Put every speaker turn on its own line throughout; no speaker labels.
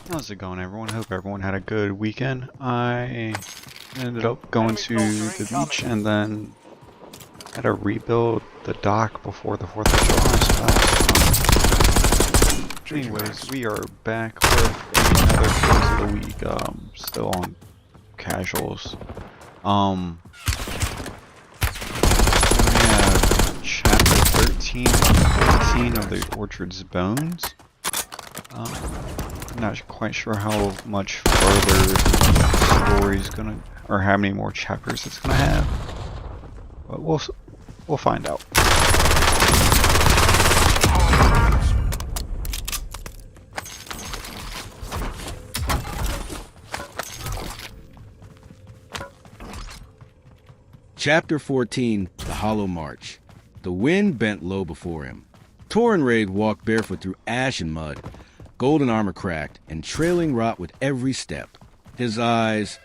How's it going, everyone? Hope everyone had a good weekend. I ended up going to the beach and then had to rebuild the dock before the 4th of July. So anyways, we are back with another close of the week. Still on casuals. We have chapter 13 and 14 of the Orchard's Bones. I'm not quite sure how much further the story's gonna, or how many more chapters it's gonna have, but we'll find out.
Chapter 14, The Hollow March. The wind bent low before him. Torrenraid walked barefoot through ash and mud, golden armor cracked, and trailing rot with every step. His eyes,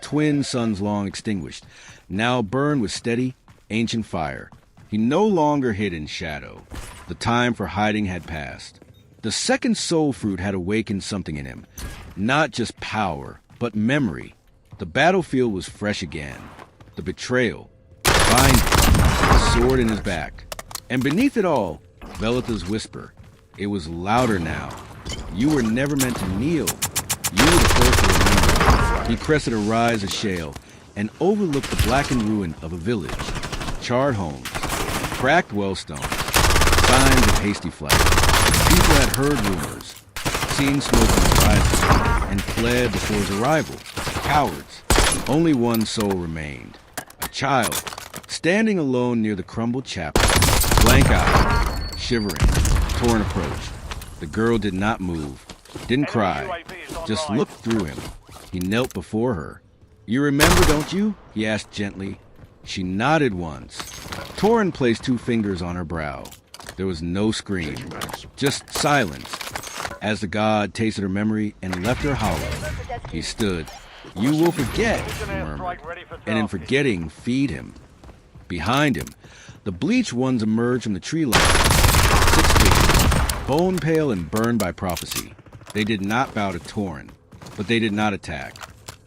twin suns long extinguished, now burned with steady, ancient fire. He no longer hid in shadow. The time for hiding had passed. The second soul fruit had awakened something in him. Not just power, but memory. The battlefield was fresh again. The betrayal, the binding, the sword in his back. And beneath it all, Velitha's whisper. It was louder now. You were never meant to kneel. You were the first to remember. He crested a rise of shale and overlooked the blackened ruin of a village. Charred homes, cracked wellstones, signs of hasty flight. People had heard rumors, seen smoke on the horizon, and fled before his arrival. Cowards. Only one soul remained. A child, standing alone near the crumbled chapel, blank-eyed, shivering. Torn approached. The girl did not move, didn't cry, just looked through him. He knelt before her. You remember, don't you? He asked gently. She nodded once. Torren placed 2 fingers on her brow. There was no scream, just silence. As the god tasted her memory and left her hollow, he stood. You will forget, he murmured, and in forgetting, feed him. Behind him, the bleached ones emerged from the tree line. 6 figures, bone pale and burned by prophecy. They did not bow to Torren, but they did not attack.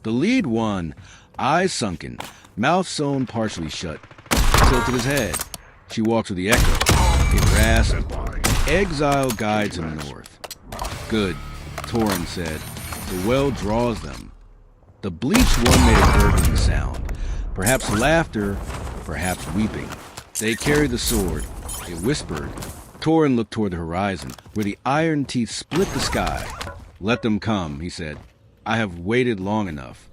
The lead one, eyes sunken, mouth sewn partially shut, tilted his head. She walked with the echo. It rasped. Exile guides him north. Good, Torren said. The well draws them. The bleached one made a gurgling sound. Perhaps laughter, perhaps weeping. They carried the sword. It whispered. Torren looked toward the horizon, where the iron teeth split the sky. Let them come, he said. I have waited long enough.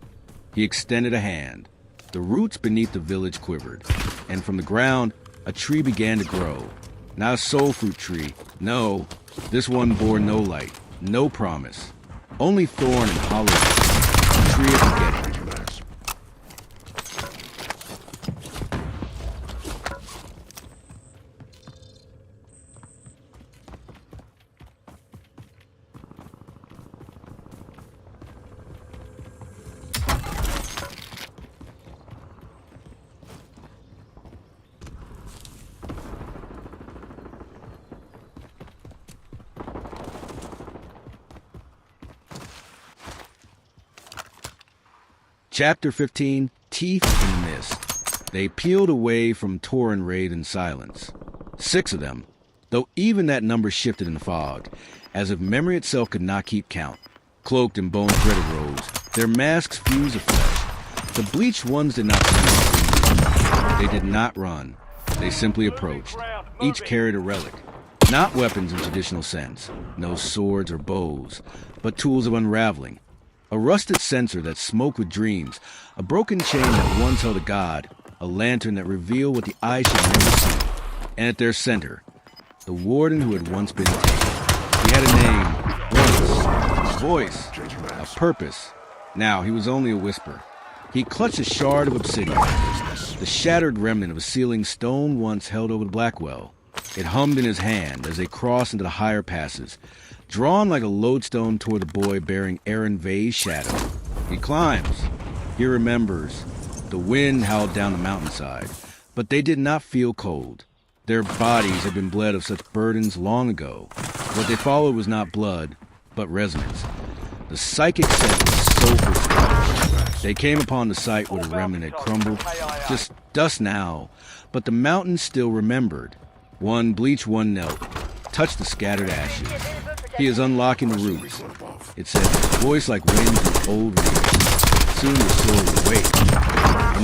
He extended a hand. The roots beneath the village quivered, and from the ground, a tree began to grow. Not a soul fruit tree. No, this one bore no light, no promise. Only thorn and hollow. A tree of forgetting. Chapter 15, Teeth in the Mist. They peeled away from Torrenraid in silence. 6 of them, though even that number shifted in the fog, as if memory itself could not keep count. Cloaked in bone-threaded robes, their masks fused of flesh. The bleached ones did not run. They did not run. They simply approached. Each carried a relic. Not weapons in traditional sense, no swords or bows, but tools of unraveling. A rusted censer that smoked with dreams, a broken chain that once held a god, a lantern that revealed what the eye should never see. And at their center, the warden who had once been taken. He had a name, once, a voice, a purpose. Now he was only a whisper. He clutched a shard of obsidian, the shattered remnant of a ceiling stone once held over the Blackwell. It hummed in his hand as they crossed into the higher passes, drawn like a lodestone toward the boy bearing Aaron Vay's shadow. He climbs. He remembers. The wind howled down the mountainside, but they did not feel cold. Their bodies had been bled of such burdens long ago. What they followed was not blood, but resonance. The psychic scent was sulfur splash. They came upon the site where the remnant had crumbled, just dust now, but the mountain still remembered. One bleach, one knelt, touched the scattered ashes. He is unlocking the roots. It said, voice like wind through old reeds. Soon the sword would wait.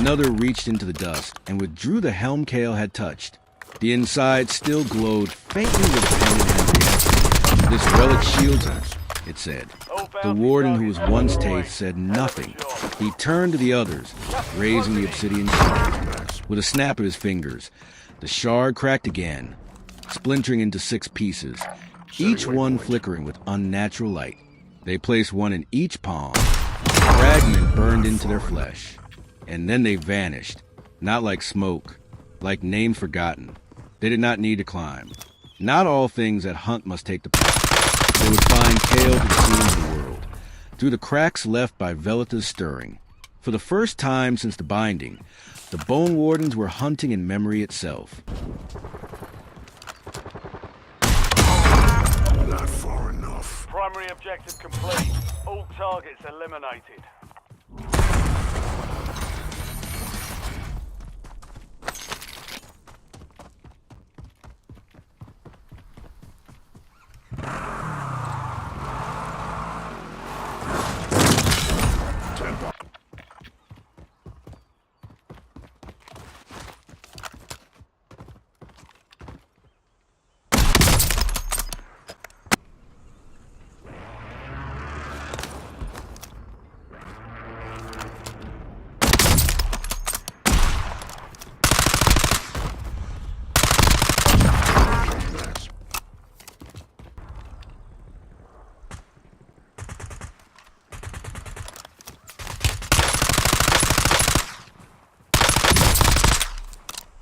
Another reached into the dust and withdrew the helm Kale had touched. The inside still glowed faintly with pain and reaction. This relic shields us, it said. The warden who was once Taith said nothing. He turned to the others, raising the obsidian shard. With a snap of his fingers, the shard cracked again, splintering into 6 pieces, each one flickering with unnatural light. They placed one in each palm. The fragment burned into their flesh. And then they vanished, not like smoke, like names forgotten. They did not need to climb. Not all things that hunt must take the path. They would find Kale to the scenes of the world, through the cracks left by Velita's stirring. For the first time since the binding, the Bone Wardens were hunting in memory itself.
Not far enough.
Primary objective complete. All targets eliminated.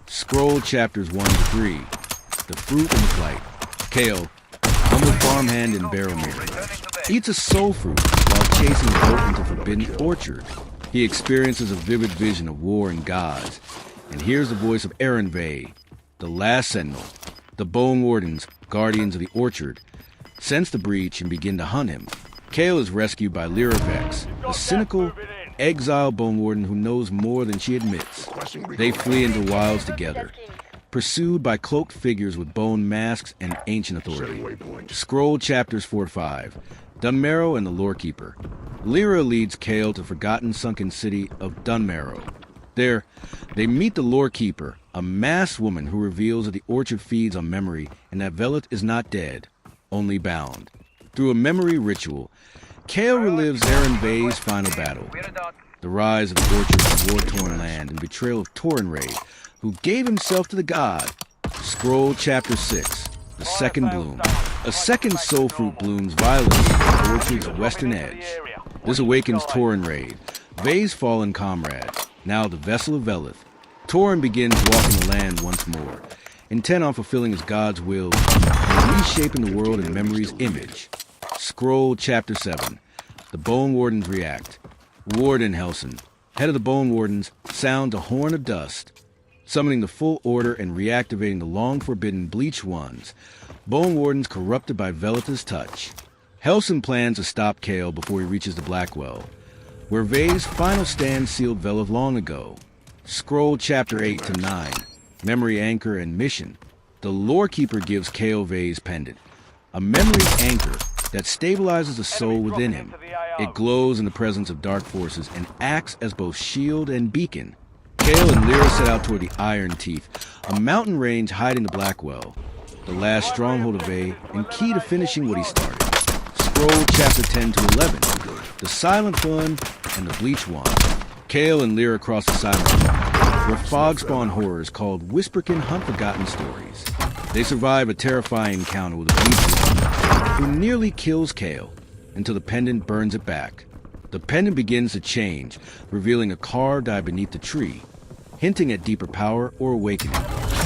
Scroll chapters 1 to 3. The fruit and the flight. Kale, humble farmhand in Barrowmere, eats a soul fruit while chasing a boat into forbidden orchard. He experiences a vivid vision of war and gods, and hears the voice of Erenve, the last sentinel. The Bone Wardens, guardians of the orchard, sense the breach and begin to hunt him. Kale is rescued by Lyra Vex, a cynical, exiled Bone Warden who knows more than she admits. They flee into wilds together, pursued by cloaked figures with bone masks and ancient authority. Scroll chapters 4 to 5. Dunmarrow and the Lorekeeper. Lyra leads Kale to forgotten sunken city of Dunmarrow. There, they meet the Lorekeeper, a masked woman who reveals that the orchard feeds on memory and that Velit is not dead, only bound. Through a memory ritual, Kale relives Erenve's final battle, the rise of the orchard from war-torn land and betrayal of Torrenraid, who gave himself to the god. Scroll chapter 6, the second bloom. A second soul fruit blooms violently on the orchard's western edge. This awakens Torrenraid, Ve's fallen comrade, now the vessel of Velith. Torren begins walking the land once more, intent on fulfilling his god's will and reshaping the world in memory's image. Scroll chapter 7. The Bone Wardens react. Warden Helson, head of the Bone Wardens, sounds a horn of dust, summoning the full order and reactivating the long-forbidden Bleach Ones, Bone Wardens corrupted by Velita's touch. Helson plans to stop Kale before he reaches the Blackwell, where Ve's final stand sealed Velith long ago. Scroll chapter 8 to 9. Memory Anchor and Mission. The Lorekeeper gives Kale Ve's pendant, a memory anchor that stabilizes the soul within him. It glows in the presence of dark forces and acts as both shield and beacon. Kale and Lyra set out toward the Iron Teeth, a mountain range hiding the Blackwell, the last stronghold of Ve and key to finishing what he started. Scroll chapter 10 to 11. The Silent One and the Bleach Wand. Kale and Lyra cross the Silent One, where fog-spawn horrors called Whisperkin hunt forgotten stories. They survive a terrifying encounter with a Bleach Wand, who nearly kills Kale until the pendant burns it back. The pendant begins to change, revealing a carved eye beneath the tree, hinting at deeper power or awakening.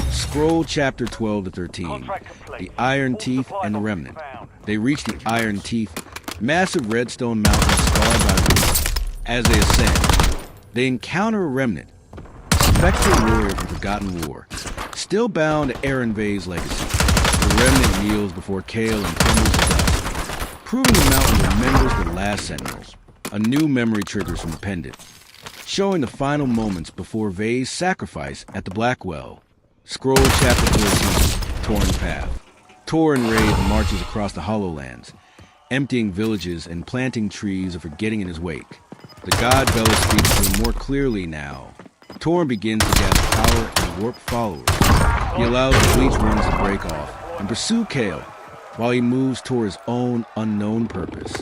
Scroll chapter 12 to 13. The Iron Teeth and the Remnant. They reach the Iron Teeth, massive redstone mountains scarred by roots. As they ascend, they encounter a remnant, a spectral warrior from Forgotten War, still bound to Erenve's legacy. The remnant kneels before Kale and crumbles to dust. proving the mountain remembers the last sentinel. A new memory triggers from the pendant, showing the final moments before Vay's sacrifice at the Blackwell. Scroll chapter 14, Torn Path. Torn Raid marches across the Hollowlands, emptying villages and planting trees or forgetting in his wake. The god Bella speaks to him more clearly now. Torn begins to gather power and warp followers. He allows the Bleach Ones to break off and pursue Kale, while he moves toward his own unknown purpose.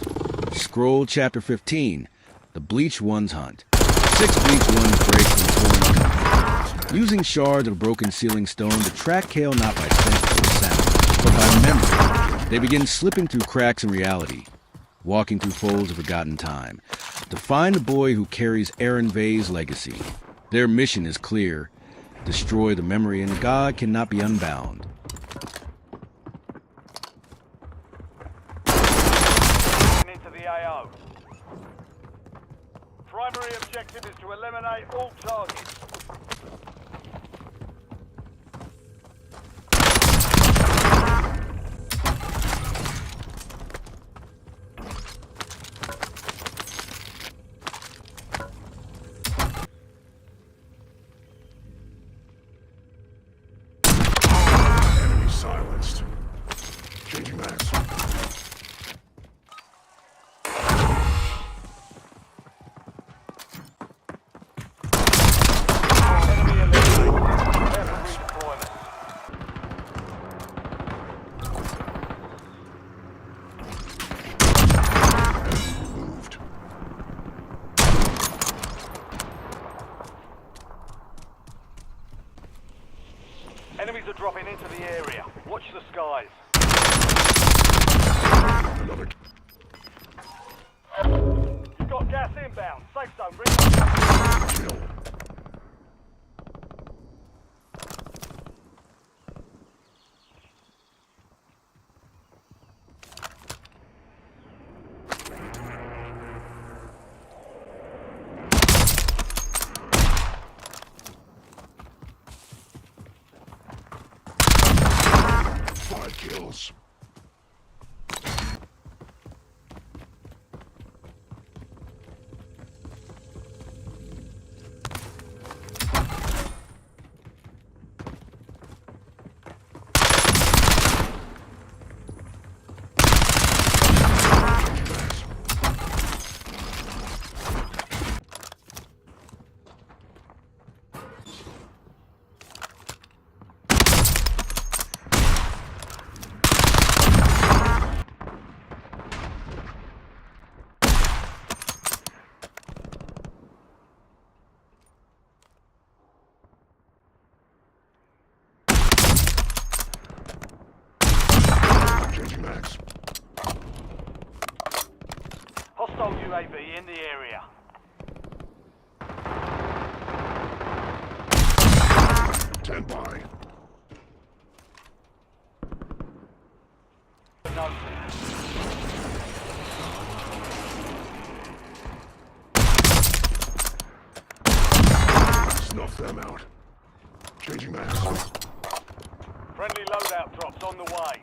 Scroll chapter 15, The Bleach Ones Hunt. 6 Bleach Ones break from Torn's company, using shards of broken ceiling stone to track Kale not by sense or sound, but by memory. They begin slipping through cracks in reality, walking through folds of forgotten time, to find the boy who carries Aaron Vay's legacy. Their mission is clear: destroy the memory and God cannot be unbound.
Into the AO. Primary objective is to eliminate all targets.
Enemy silenced. Changing max.
Enemy eliminated. Prepare for redeployment.
Moved.
Enemies are dropping into the area. Watch the skies.
Another.
You've got gas inbound. Safe zone. Reload.
Kill. Five kills. Changing max.
Hostile UAV in the area.
Stand by.
No.
Snuff them out. Changing max.
Friendly loadout drops on the way.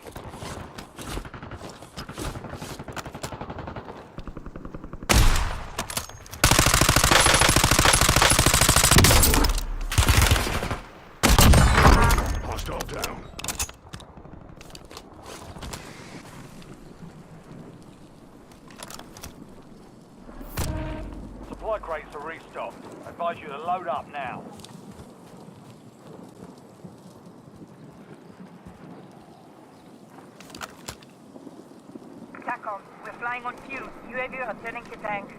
Hostile down.
Supply crates are restocked. Advise you to load up now.
TACOM, we're flying on fumes. UAV returning to tank.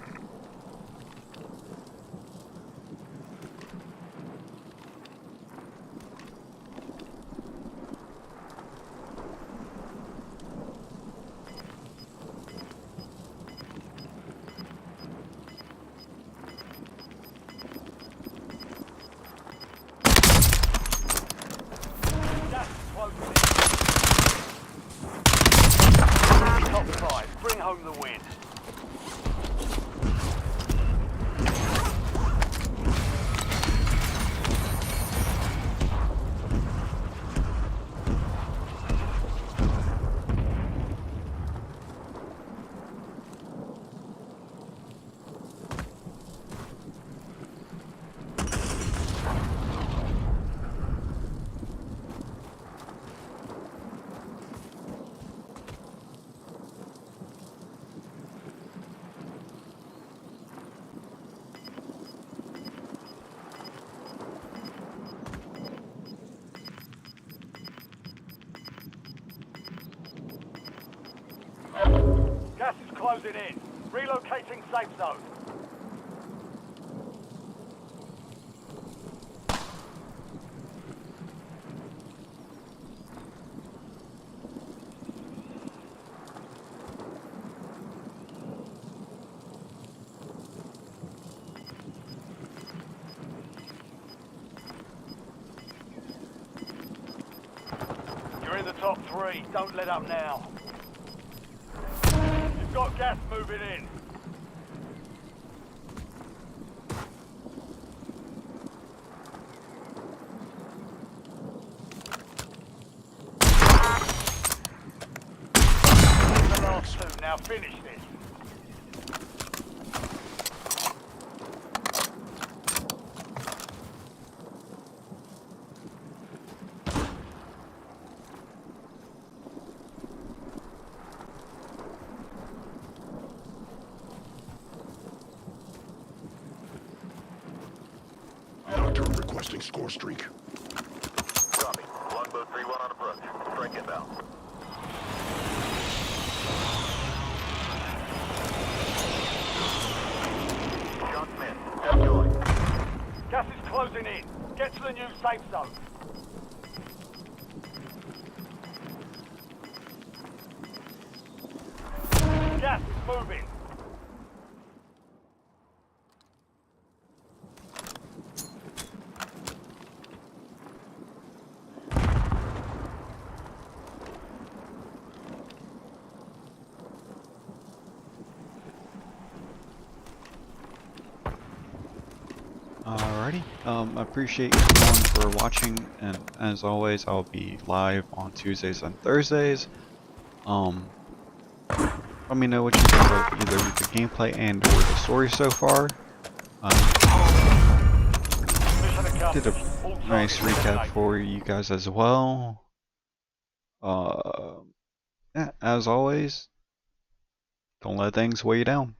That's close in. Top 5. Bring home the win. closing in. Relocating safe zone. You're in the top 3. Don't let up now. You've got gas moving in. The last 2. Now finish this.
Doctor requesting score streak.
Copy. Longboat 3-1 on approach. Strike inbound. Shots missed. Enjoy.
Gas is closing in. Get to the new safe zone. Gas is moving.
Alrighty, I appreciate everyone for watching, and as always, I'll be live on Tuesdays and Thursdays. Let me know what you think of either the gameplay and or the story so far. Did a nice recap for you guys as well. Yeah, as always, don't let things weigh you down.